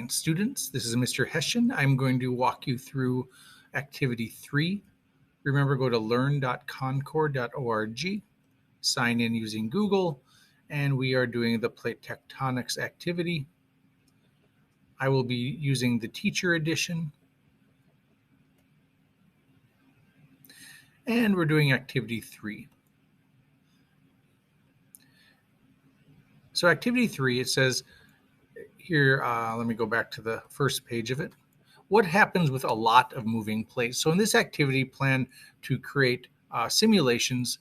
morning, students. This is Mr. Hessian. I'm going to walk you through activity 3. Remember, go to learn.concord.org, sign in using Google, and we are doing the plate tectonics activity. I will be using the teacher edition, and we're doing activity 3. So activity 3, it says here, let me go back to the first page of it. What happens with a lot of moving plates? So in this activity, plan to create simulations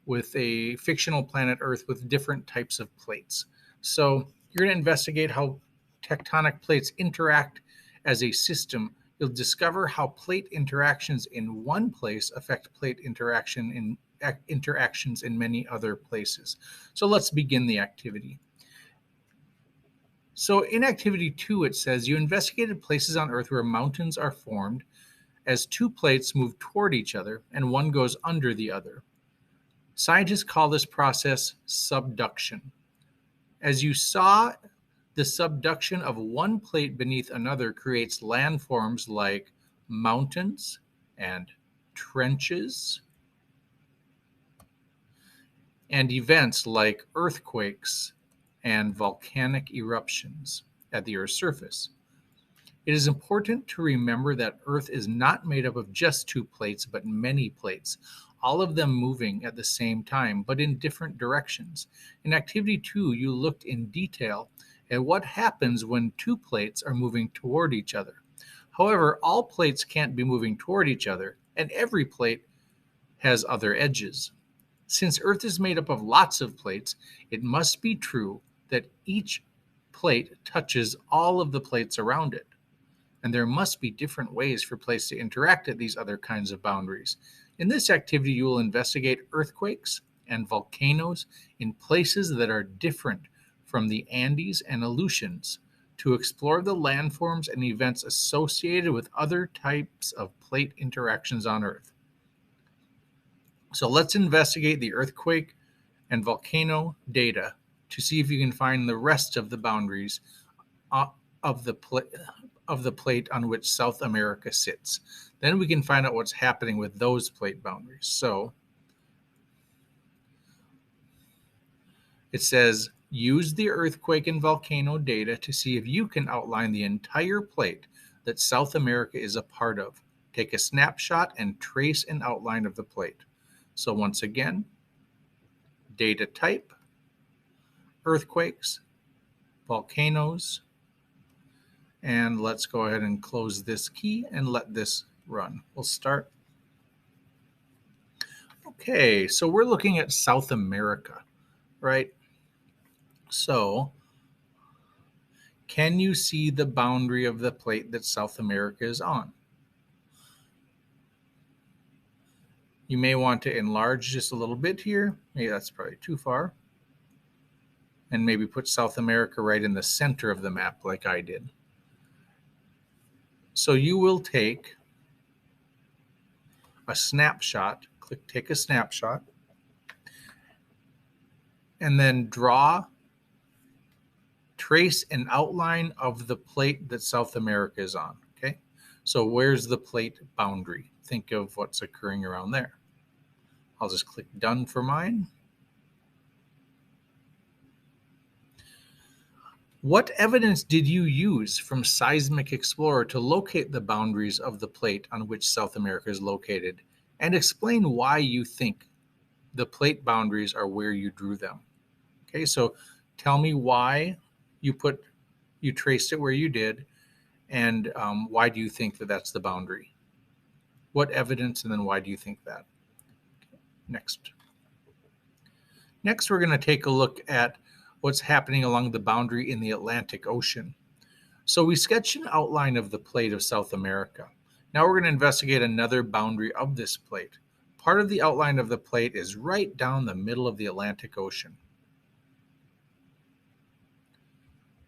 with a fictional planet Earth with different types of plates. So you're going to investigate how tectonic plates interact as a system. You'll discover how plate interactions in one place affect plate interactions in many other places. So let's begin the activity. So in activity 2, it says you investigated places on Earth where mountains are formed as two plates move toward each other and one goes under the other. Scientists call this process subduction. As you saw, the subduction of one plate beneath another creates landforms like mountains and trenches, and events like earthquakes and volcanic eruptions at the Earth's surface. It is important to remember that Earth is not made up of just two plates, but many plates, all of them moving at the same time, but in different directions. In activity 2, you looked in detail at what happens when two plates are moving toward each other. However, all plates can't be moving toward each other, and every plate has other edges. Since Earth is made up of lots of plates, it must be true that each plate touches all of the plates around it. And there must be different ways for plates to interact at these other kinds of boundaries. In this activity, you will investigate earthquakes and volcanoes in places that are different from the Andes and Aleutians to explore the landforms and events associated with other types of plate interactions on Earth. So let's investigate the earthquake and volcano data to see if you can find the rest of the boundaries of the plate on which South America sits. Then we can find out what's happening with those plate boundaries. So it says, use the earthquake and volcano data to see if you can outline the entire plate that South America is a part of. Take a snapshot and trace an outline of the plate. So once again, data type, earthquakes, volcanoes, and let's go ahead and close this key and let this run. We'll start. Okay, so we're looking at South America, right? So can you see the boundary of the plate that South America is on? You may want to enlarge just a little bit here. Maybe that's probably too far. And maybe put South America right in the center of the map like I did. So you will take a snapshot, click take a snapshot, and then trace an outline of the plate that South America is on, okay? So where's the plate boundary? Think of what's occurring around there. I'll just click done for mine. What evidence did you use from Seismic Explorer to locate the boundaries of the plate on which South America is located, and explain why you think the plate boundaries are where you drew them? Okay, so tell me why you traced it where you did, and why do you think that that's the boundary? What evidence, and then why do you think that? Okay, next, we're going to take a look at what's happening along the boundary in the Atlantic Ocean. So we sketched an outline of the plate of South America. Now we're going to investigate another boundary of this plate. Part of the outline of the plate is right down the middle of the Atlantic Ocean.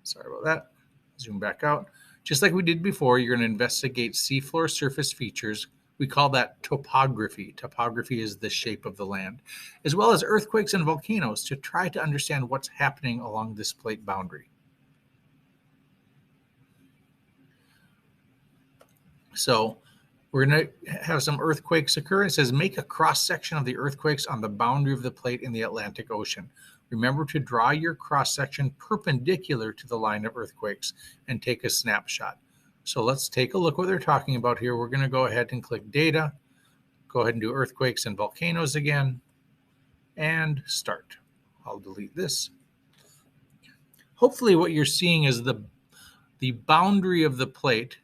Sorry about that. Zoom back out. Just like we did before, you're going to investigate seafloor surface features. We call that topography. Topography is the shape of the land, as well as earthquakes and volcanoes, to try to understand what's happening along this plate boundary. So we're going to have some earthquakes occur. It says make a cross section of the earthquakes on the boundary of the plate in the Atlantic Ocean. Remember to draw your cross section perpendicular to the line of earthquakes and take a snapshot. So let's take a look what they're talking about here. We're going to go ahead and click data, go ahead and do earthquakes and volcanoes again, and start. I'll delete this. Hopefully what you're seeing is the boundary of the plate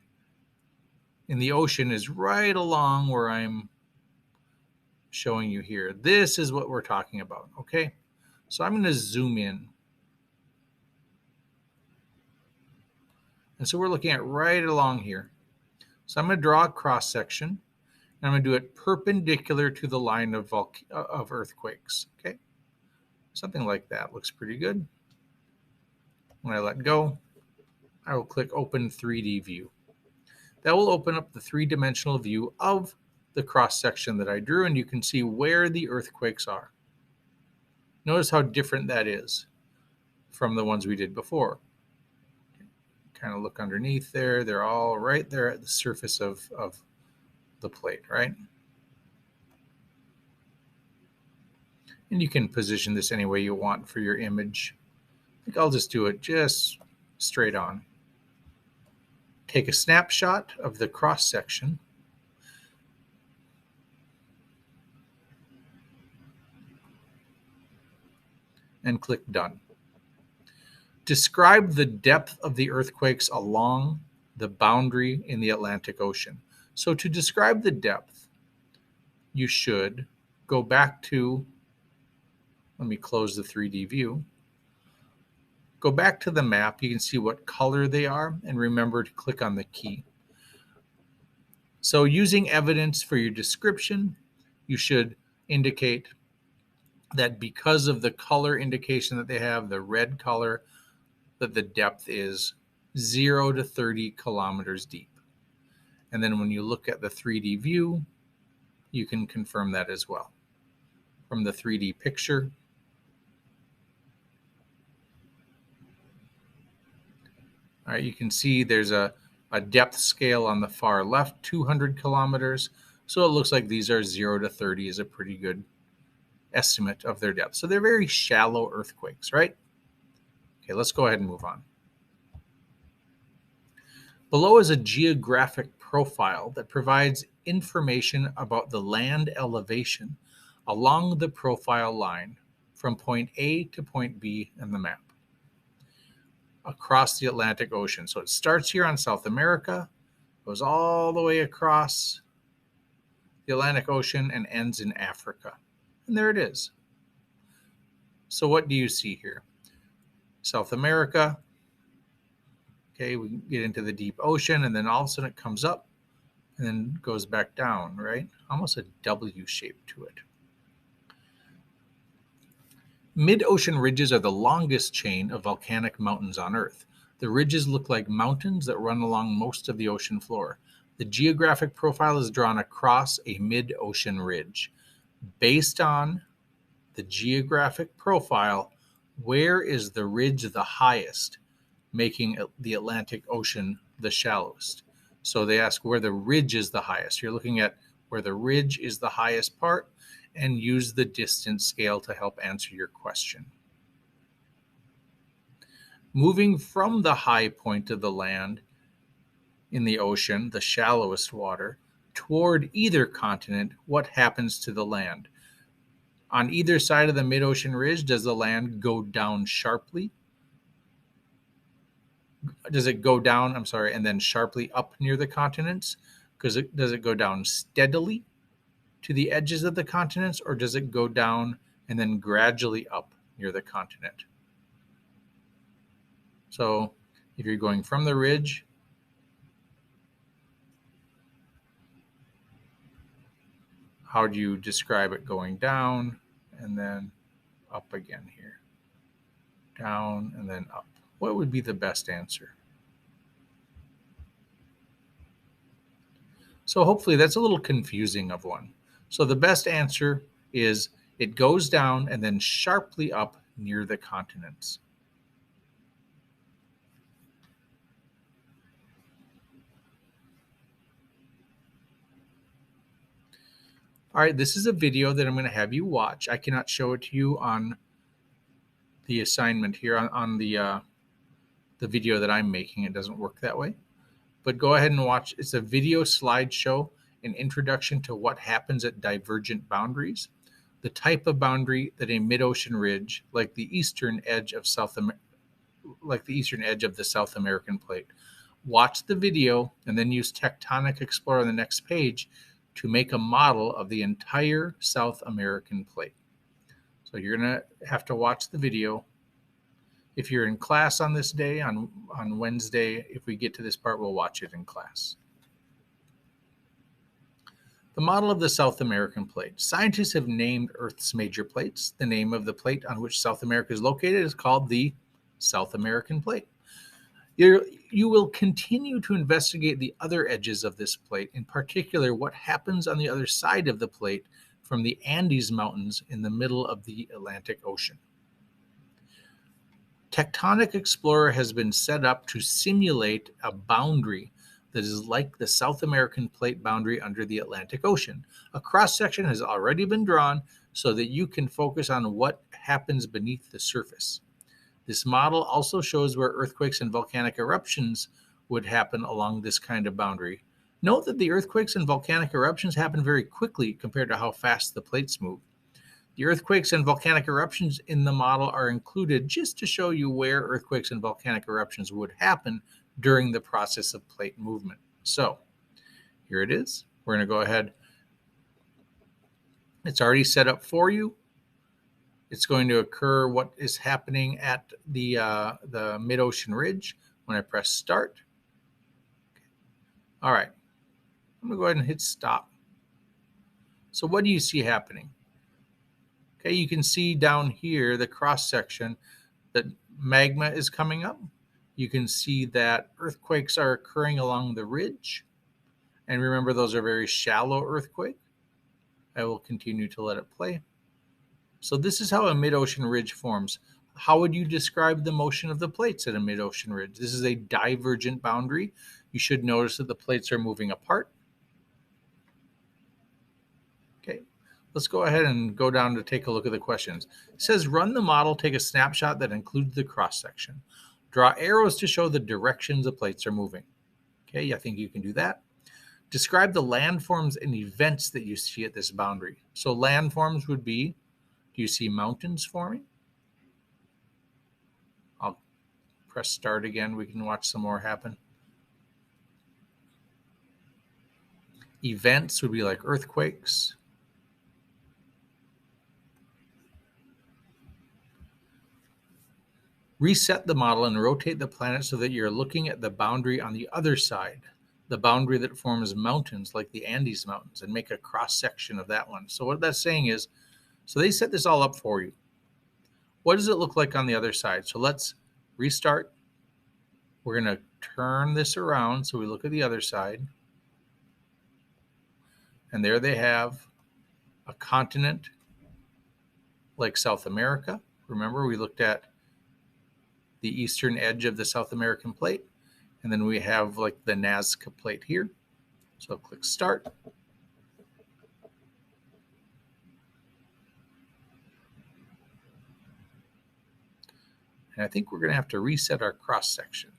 in the ocean is right along where I'm showing you here. This is what we're talking about, okay? So I'm going to zoom in. And so we're looking at right along here. So I'm going to draw a cross section, and I'm going to do it perpendicular to the line of earthquakes, okay? Something like that looks pretty good. When I let go, I will click Open 3D View. That will open up the three-dimensional view of the cross section that I drew, and you can see where the earthquakes are. Notice how different that is from the ones we did before. Kind of look underneath there. They're all right there at the surface of the plate, right? And you can position this any way you want for your image. I think I'll just do it just straight on. Take a snapshot of the cross section. And click Done. Describe the depth of the earthquakes along the boundary in the Atlantic Ocean. So to describe the depth, you should go back to, let me close the 3D view. Go back to the map. You can see what color they are, and remember to click on the key. So using evidence for your description, you should indicate that because of the color indication that they have, the red color, that the depth is 0 to 30 kilometers deep. And then when you look at the 3D view, you can confirm that as well. From the 3D picture, all right, you can see there's a depth scale on the far left, 200 kilometers. So it looks like these are 0 to 30 is a pretty good estimate of their depth. So they're very shallow earthquakes, right? Okay, let's go ahead and move on. Below is a geographic profile that provides information about the land elevation along the profile line from point A to point B in the map across the Atlantic Ocean. So it starts here on South America, goes all the way across the Atlantic Ocean and ends in Africa. And there it is. So what do you see here? South America. Okay, we get into the deep ocean, and then all of a sudden it comes up and then goes back down, right? Almost a W shape to it. Mid-ocean ridges are the longest chain of volcanic mountains on Earth. The ridges look like mountains that run along most of the ocean floor. The geographic profile is drawn across a mid-ocean ridge. Based on the geographic profile, where is the ridge the highest, making the Atlantic Ocean the shallowest? So they ask where the ridge is the highest. You're looking at where the ridge is the highest part and use the distance scale to help answer your question. Moving from the high point of the land in the ocean, the shallowest water, toward either continent, what happens to the land? On either side of the mid-ocean ridge, does the land go down sharply? Does it go down, and then sharply up near the continents? Does it go down steadily to the edges of the continents, or does it go down and then gradually up near the continent? So if you're going from the ridge, how do you describe it going down and then up again here? Down and then up. What would be the best answer? So hopefully that's a little confusing of one. So the best answer is it goes down and then sharply up near the continents. All right, this is a video that I'm going to have you watch. I cannot show it to you on the assignment here on the video that I'm making. It doesn't work that way. But go ahead and watch. It's a video slideshow, an introduction to what happens at divergent boundaries, the type of boundary that a mid-ocean ridge, like the eastern edge of the South American plate. Watch the video and then use Tectonic Explorer on the next page to make a model of the entire South American plate. So you're going to have to watch the video. If you're in class on this day, on Wednesday, if we get to this part, we'll watch it in class. The model of the South American plate. Scientists have named Earth's major plates. The name of the plate on which South America is located is called the South American plate. You will continue to investigate the other edges of this plate, in particular what happens on the other side of the plate from the Andes Mountains in the middle of the Atlantic Ocean. Tectonic Explorer has been set up to simulate a boundary that is like the South American plate boundary under the Atlantic Ocean. A cross-section has already been drawn so that you can focus on what happens beneath the surface. This model also shows where earthquakes and volcanic eruptions would happen along this kind of boundary. Note that the earthquakes and volcanic eruptions happen very quickly compared to how fast the plates move. The earthquakes and volcanic eruptions in the model are included just to show you where earthquakes and volcanic eruptions would happen during the process of plate movement. So here it is. We're going to go ahead. It's already set up for you. It's going to occur what is happening at the mid-ocean ridge when I press start. All right. I'm going to go ahead and hit stop. So what do you see happening? Okay, you can see down here the cross section that magma is coming up. You can see that earthquakes are occurring along the ridge. And remember, those are very shallow earthquakes. I will continue to let it play. So this is how a mid-ocean ridge forms. How would you describe the motion of the plates at a mid-ocean ridge? This is a divergent boundary. You should notice that the plates are moving apart. Okay, let's go ahead and go down to take a look at the questions. It says, run the model, take a snapshot that includes the cross-section. Draw arrows to show the directions the plates are moving. Okay, I think you can do that. Describe the landforms and events that you see at this boundary. So landforms would be, do you see mountains forming? I'll press start again. We can watch some more happen. Events would be like earthquakes. Reset the model and rotate the planet so that you're looking at the boundary on the other side, the boundary that forms mountains like the Andes Mountains, and make a cross-section of that one. So what that's saying is, so they set this all up for you. What does it look like on the other side? So let's restart. We're going to turn this around so we look at the other side. And there they have a continent like South America. Remember, we looked at the eastern edge of the South American plate. And then we have like the Nazca plate here. So I'll click start. And I think we're going to have to reset our cross section.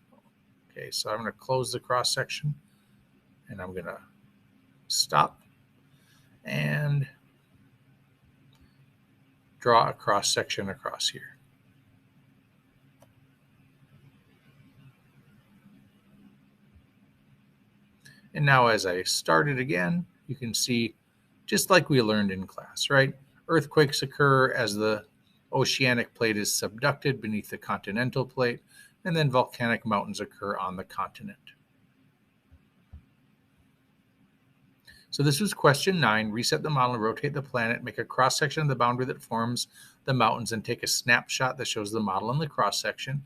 Okay, so I'm going to close the cross section and I'm going to stop and draw a cross section across here. And now as I start it again, you can see, just like we learned in class, right? Earthquakes occur as the oceanic plate is subducted beneath the continental plate, and then volcanic mountains occur on the continent. So this was question 9. Reset the model, rotate the planet, make a cross-section of the boundary that forms the mountains, and take a snapshot that shows the model in the cross-section.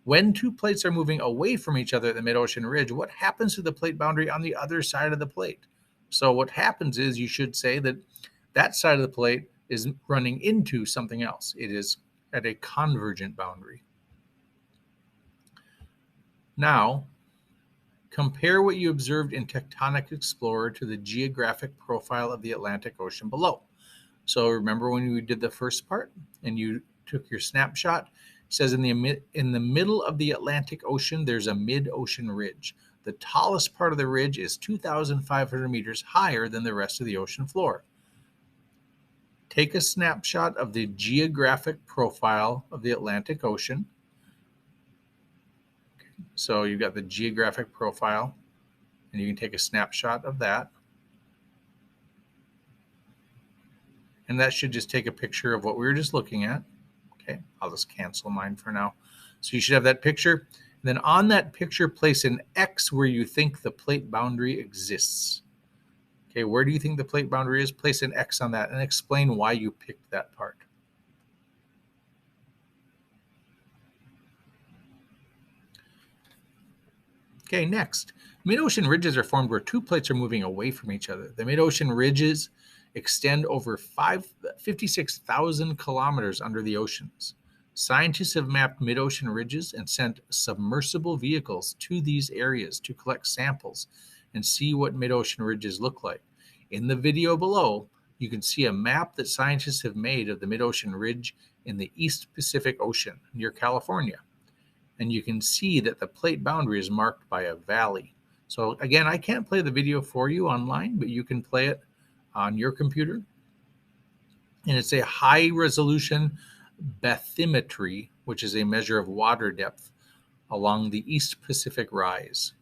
When two plates are moving away from each other at the mid-ocean ridge, what happens to the plate boundary on the other side of the plate? So what happens is you should say that that side of the plate is running into something else. It is at a convergent boundary. Now, Compare what you observed in Tectonics Explorer to the geographic profile of the Atlantic Ocean below. So remember when we did the first part and you took your snapshot? It says in the middle of the Atlantic Ocean, there's a mid-ocean ridge. The tallest part of the ridge is 2,500 meters higher than the rest of the ocean floor. Take a snapshot of the geographic profile of the Atlantic Ocean. So you've got the geographic profile, and you can take a snapshot of that. And that should just take a picture of what we were just looking at. Okay, I'll just cancel mine for now. So you should have that picture. Then on that picture, place an X where you think the plate boundary exists. Okay, where do you think the plate boundary is? Place an X on that and explain why you picked that part. Okay, next. Mid-ocean ridges are formed where two plates are moving away from each other. The mid-ocean ridges extend over 56,000 kilometers under the oceans. Scientists have mapped mid-ocean ridges and sent submersible vehicles to these areas to collect samples and see what mid-ocean ridges look like. In the video below, you can see a map that scientists have made of the mid-ocean ridge in the East Pacific Ocean near California. And you can see that the plate boundary is marked by a valley. So again, I can't play the video for you online, but you can play it on your computer. And it's a high resolution bathymetry, which is a measure of water depth along the East Pacific Rise.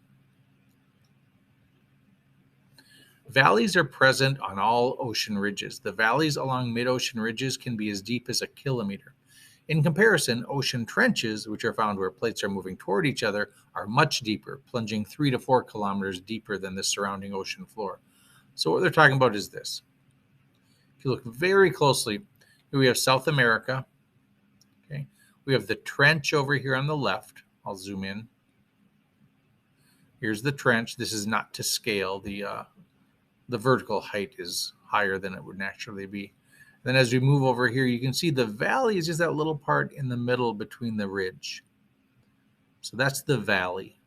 Valleys are present on all ocean ridges. The valleys along mid-ocean ridges can be as deep as 1 kilometer. In comparison, ocean trenches, which are found where plates are moving toward each other, are much deeper, plunging 3 to 4 kilometers deeper than the surrounding ocean floor. So what they're talking about is this. If you look very closely, we have South America. Okay, we have the trench over here on the left. I'll zoom in. Here's the trench. This is not to scale. The vertical height is higher than it would naturally be. Then as we move over here, you can see the valley is just that little part in the middle between the ridge. So that's the valley.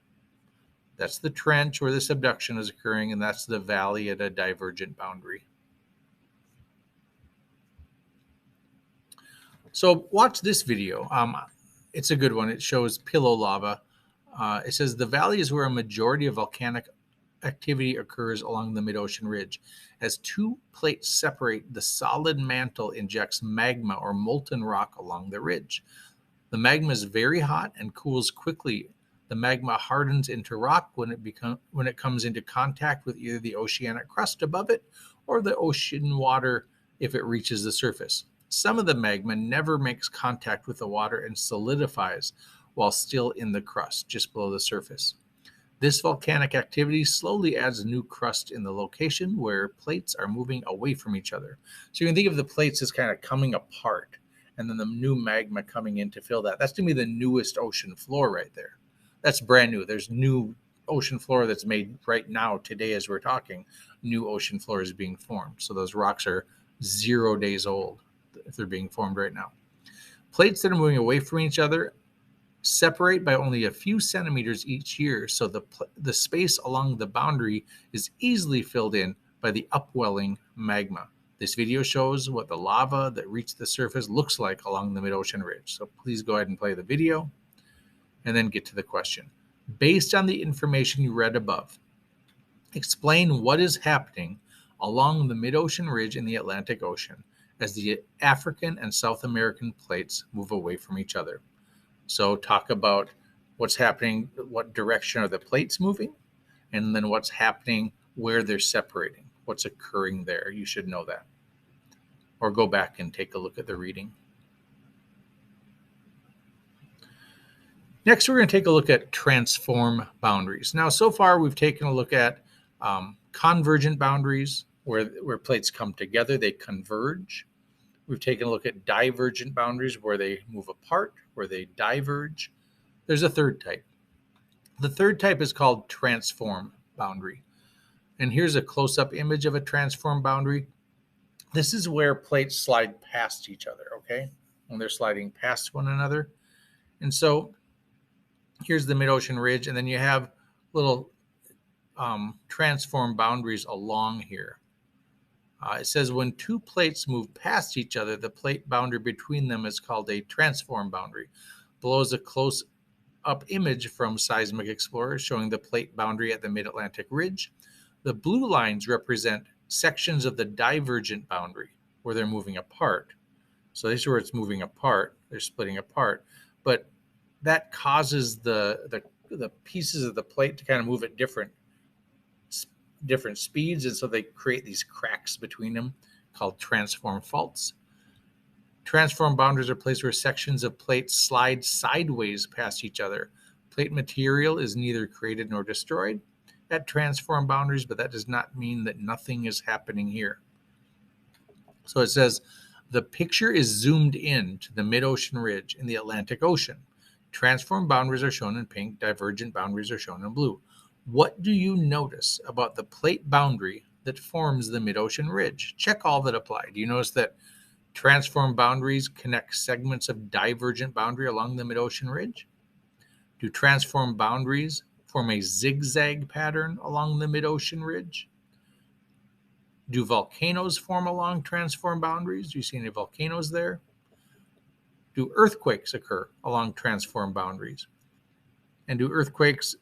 That's the trench where the subduction is occurring, and that's the valley at a divergent boundary. So watch this video. It's a good one. It shows pillow lava. It says the valley is where a majority of volcanic activity occurs along the mid-ocean ridge. As two plates separate, the solid mantle injects magma or molten rock along the ridge. The magma is very hot and cools quickly. The magma hardens into rock when it comes into contact with either the oceanic crust above it or the ocean water if it reaches the surface. Some of the magma never makes contact with the water and solidifies while still in the crust just below the surface. This volcanic activity slowly adds new crust in the location where plates are moving away from each other. So you can think of the plates as kind of coming apart and then the new magma coming in to fill that. That's going to be the newest ocean floor right there. That's brand new. There's new ocean floor that's made right now, today as we're talking. New ocean floor is being formed. So those rocks are 0 days old if they're being formed right now. Plates that are moving away from each other separate by only a few centimeters each year, so the space along the boundary is easily filled in by the upwelling magma. This video shows what the lava that reached the surface looks like along the mid-ocean ridge. So please go ahead and play the video and then get to the question. Based on the information you read above, explain what is happening along the mid-ocean ridge in the Atlantic Ocean as the African and South American plates move away from each other. So talk about what's happening, what direction are the plates moving, and then what's happening where they're separating, what's occurring there. You should know that. Or go back and take a look at the reading. Next, we're going to take a look at transform boundaries. Now, so far, we've taken a look at convergent boundaries, where plates come together, they converge. We've taken a look at divergent boundaries, where they move apart, where they diverge. There's a third type. The third type is called transform boundary. And here's a close-up image of a transform boundary. This is where plates slide past each other, okay? When they're sliding past one another. And so here's the mid-ocean ridge, and then you have little transform boundaries along here. It says when two plates move past each other, the plate boundary between them is called a transform boundary. Below is a close-up image from Seismic Explorer showing the plate boundary at the Mid-Atlantic Ridge. The blue lines represent sections of the divergent boundary where they're moving apart. So this is where it's moving apart. They're splitting apart. But that causes the pieces of the plate to kind of move at different speeds, and so they create these cracks between them called transform faults. Transform boundaries are places where sections of plates slide sideways past each other. Plate material is neither created nor destroyed at transform boundaries, but that does not mean that nothing is happening here. So it says the picture is zoomed in to the mid-ocean ridge in the Atlantic Ocean. Transform boundaries are shown in pink, divergent boundaries are shown in blue. What do you notice about the plate boundary that forms the mid-ocean ridge? Check all that apply. Do you notice that transform boundaries connect segments of divergent boundary along the mid-ocean ridge? Do transform boundaries form a zigzag pattern along the mid-ocean ridge? Do volcanoes form along transform boundaries? Do you see any volcanoes there? Do earthquakes occur along transform boundaries? And do earthquakes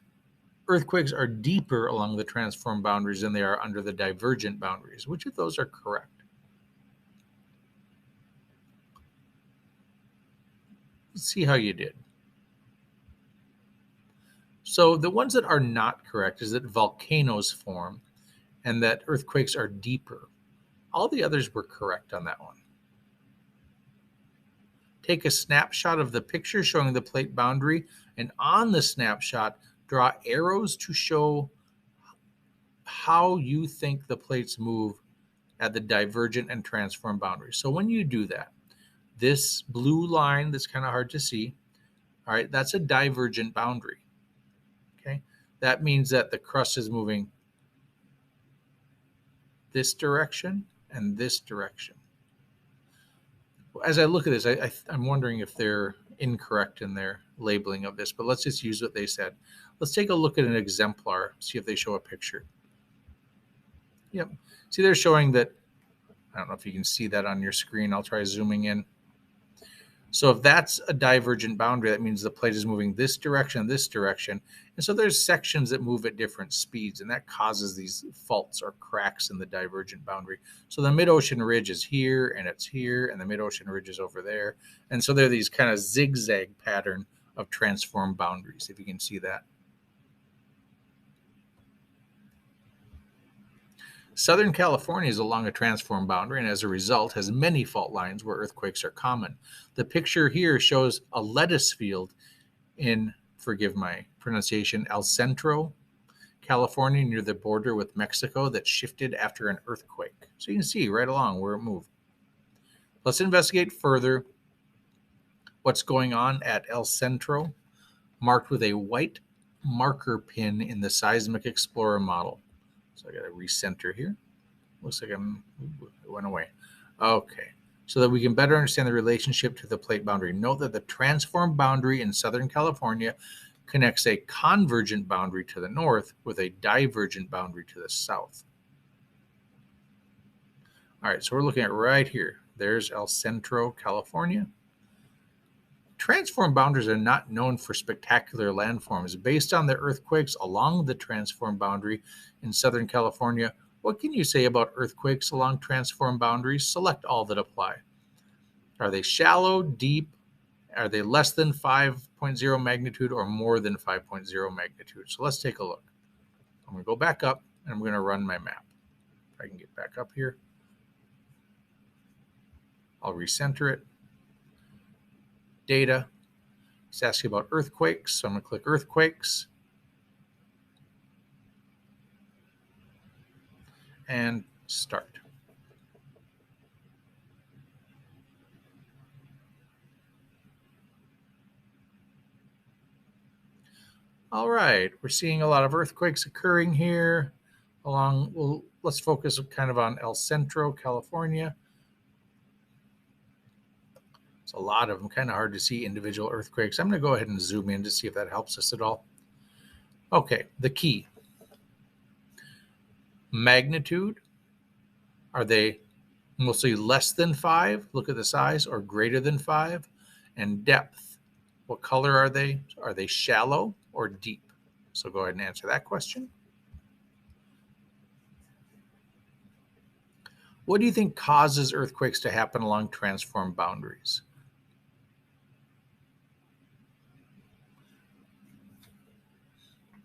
are deeper along the transform boundaries than they are under the divergent boundaries? Which of those are correct? Let's see how you did. So the ones that are not correct is that volcanoes form and that earthquakes are deeper. All the others were correct on that one. Take a snapshot of the picture showing the plate boundary, and on the snapshot, draw arrows to show how you think the plates move at the divergent and transform boundaries. So when you do that, this blue line that's kind of hard to see, all right, that's a divergent boundary. Okay, that means that the crust is moving this direction and this direction. As I look at this, I'm wondering if they're incorrect in their labeling of this, but let's just use what they said. Let's take a look at an exemplar, see if they show a picture. Yep. See, they're showing that. I don't know if you can see that on your screen. I'll try zooming in. So if that's a divergent boundary, that means the plate is moving this direction, and so there's sections that move at different speeds, and that causes these faults or cracks in the divergent boundary. So the mid-ocean ridge is here, and it's here, and the mid-ocean ridge is over there, and so there are these kind of zigzag pattern of transform boundaries, if you can see that. Southern California is along a transform boundary and as a result has many fault lines where earthquakes are common. The picture here shows a lettuce field in, forgive my pronunciation, El Centro, California, near the border with Mexico that shifted after an earthquake. So you can see right along where it moved. Let's investigate further what's going on at El Centro, marked with a white marker pin in the Seismic Explorer model. So I got to recenter here. Looks like it went away. Okay. So that we can better understand the relationship to the plate boundary. Note that the transform boundary in Southern California connects a convergent boundary to the north with a divergent boundary to the south. All right, so we're looking at right here. There's El Centro, California. Transform boundaries are not known for spectacular landforms. Based on the earthquakes along the transform boundary in Southern California, what can you say about earthquakes along transform boundaries? Select all that apply. Are they shallow, deep? Are they less than 5.0 magnitude or more than 5.0 magnitude? So let's take a look. I'm going to go back up and I'm going to run my map. If I can get back up here. I'll recenter it. Data. It's asking about earthquakes, so I'm going to click earthquakes. And start. All right, we're seeing a lot of earthquakes occurring here along, well, let's focus kind of on El Centro, California. It's a lot of them, kind of hard to see individual earthquakes. I'm going to go ahead and zoom in to see if that helps us at all. Okay, the key. Magnitude, are they mostly less than 5? Look at the size, or greater than 5. And depth, what color are they? Are they shallow or deep? So go ahead and answer that question. What do you think causes earthquakes to happen along transform boundaries?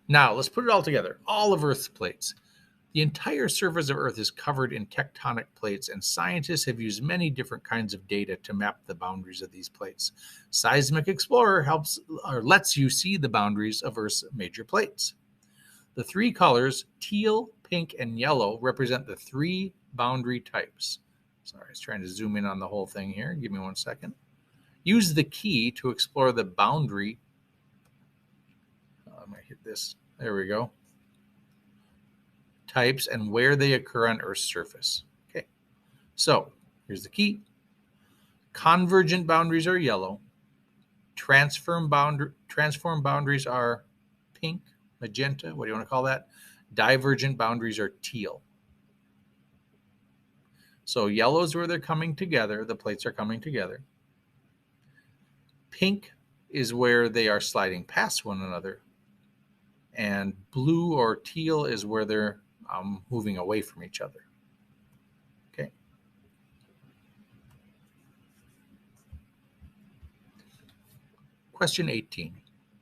Now, let's put it all together. All of Earth's plates. The entire surface of Earth is covered in tectonic plates, and scientists have used many different kinds of data to map the boundaries of these plates. Seismic Explorer helps or lets you see the boundaries of Earth's major plates. The three colors, teal, pink, and yellow, represent the three boundary types. Sorry, I was trying to zoom in on the whole thing here. Give me 1 second. Use the key to explore the boundary. I'm going to hit this. There we go. Types and where they occur on Earth's surface. Okay, so here's the key. Convergent boundaries are yellow. Transform boundaries are pink, magenta, what do you want to call that? Divergent boundaries are teal. So yellow is where they're coming together, the plates are coming together. Pink is where they are sliding past one another. And blue or teal is where they're moving away from each other. Okay. Question 18.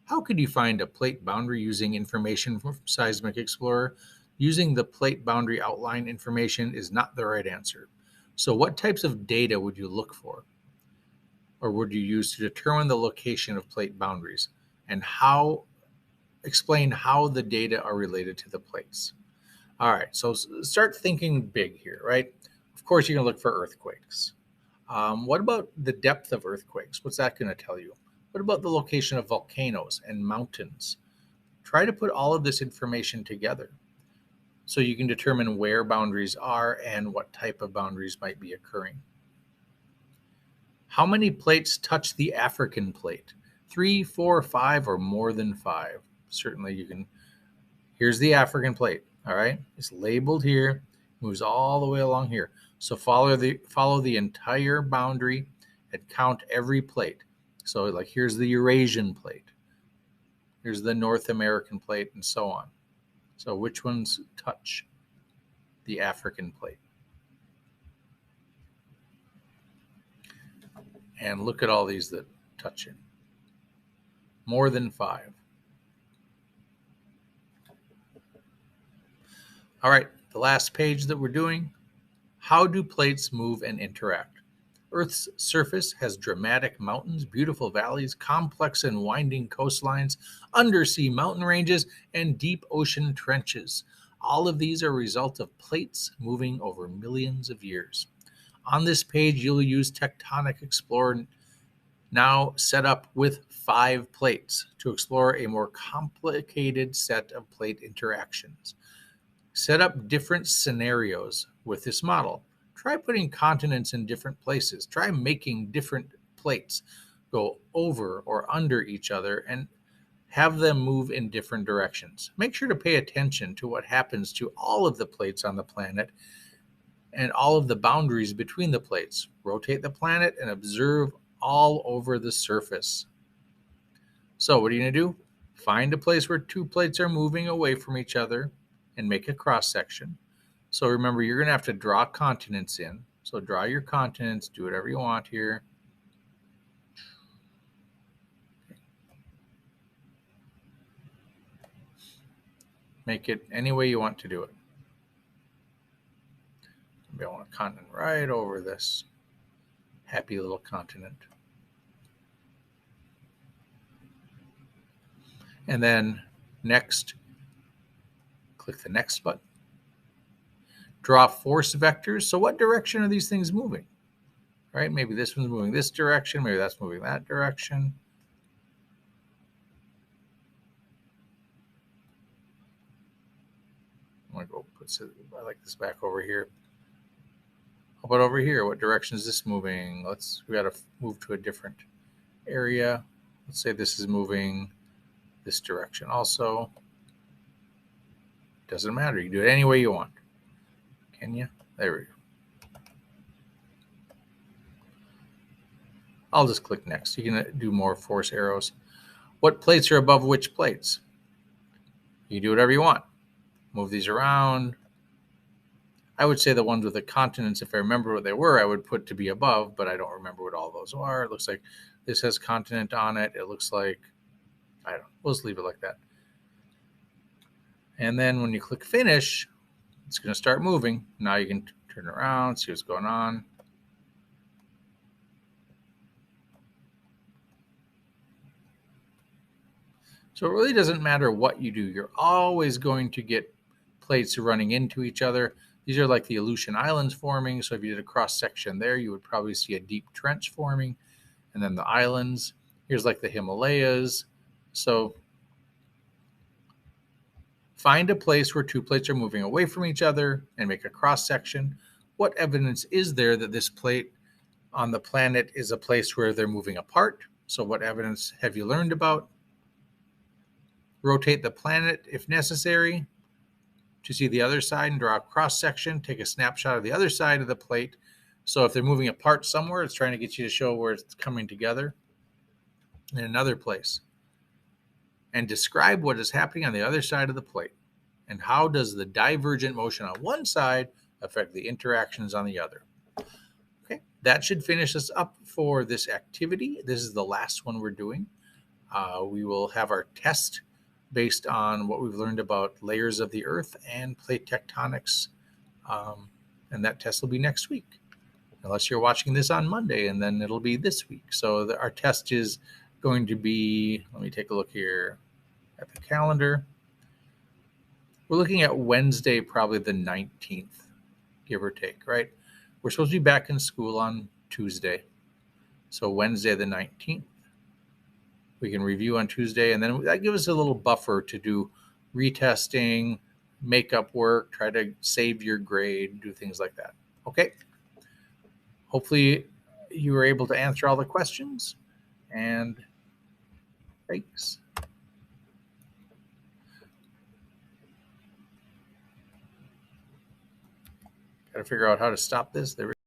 How could you find a plate boundary using information from Seismic Explorer? Using the plate boundary outline information is not the right answer. So what types of data would you look for? Or would you use to determine the location of plate boundaries? And explain how the data are related to the plates. All right, so start thinking big here, right? Of course, you're going to look for earthquakes. What about the depth of earthquakes? What's that going to tell you? What about the location of volcanoes and mountains? Try to put all of this information together so you can determine where boundaries are and what type of boundaries might be occurring. How many plates touch the African plate? 3, 4, 5, or more than 5? Certainly you can. Here's the African plate, all right? It's labeled here, moves all the way along here. So follow the entire boundary and count every plate. So like here's the Eurasian plate. Here's the North American plate and so on. So which ones touch the African plate? And look at all these that touch it. More than 5. All right, the last page that we're doing. How do plates move and interact? Earth's surface has dramatic mountains, beautiful valleys, complex and winding coastlines, undersea mountain ranges, and deep ocean trenches. All of these are a result of plates moving over millions of years. On this page, you'll use Tectonic Explorer, now set up with 5 plates, to explore a more complicated set of plate interactions. Set up different scenarios with this model. Try putting continents in different places. Try making different plates go over or under each other and have them move in different directions. Make sure to pay attention to what happens to all of the plates on the planet and all of the boundaries between the plates. Rotate the planet and observe all over the surface. So what are you going to do? Find a place where 2 plates are moving away from each other and make a cross section. So remember, you're going to have to draw continents in. So draw your continents, do whatever you want here. Make it any way you want to do it. Maybe I want a continent right over this happy little continent. And then next, click the next button. Draw force vectors. So what direction are these things moving? Right? Maybe this one's moving this direction. Maybe that's moving that direction. I'm going to go I like this back over here. How about over here? What direction is this moving? We got to move to a different area. Let's say this is moving this direction also. Doesn't matter. You can do it any way you want. Can you? There we go. I'll just click next. You can do more force arrows. What plates are above which plates? You can do whatever you want. Move these around. I would say the ones with the continents, if I remember what they were, I would put to be above, but I don't remember what all those are. It looks like this has continent on it. It looks like, I don't know. We'll just leave it like that. And then when you click finish, it's going to start moving. Now you can turn around, see what's going on. So it really doesn't matter what you do. You're always going to get plates running into each other. These are like the Aleutian Islands forming. So if you did a cross section there, you would probably see a deep trench forming. And then the islands. Here's like the Himalayas. So find a place where two plates are moving away from each other and make a cross section. What evidence is there that this plate on the planet is a place where they're moving apart? So what evidence have you learned about? Rotate the planet if necessary to see the other side and draw a cross section. Take a snapshot of the other side of the plate. So if they're moving apart somewhere, it's trying to get you to show where it's coming together in another place. And describe what is happening on the other side of the plate. And how does the divergent motion on one side affect the interactions on the other? Okay, that should finish us up for this activity. This is the last one we're doing. We will have our test based on what we've learned about layers of the Earth and plate tectonics. And that test will be next week, unless you're watching this on Monday, and then it'll be this week. So our test is going to be, let me take a look here at the calendar. We're looking at Wednesday, probably the 19th, give or take, right? We're supposed to be back in school on Tuesday. So Wednesday the 19th. We can review on Tuesday, and then that gives us a little buffer to do retesting, makeup work, try to save your grade, do things like that. Okay. Hopefully you were able to answer all the questions, and thanks. Got to figure out how to stop this. There we go.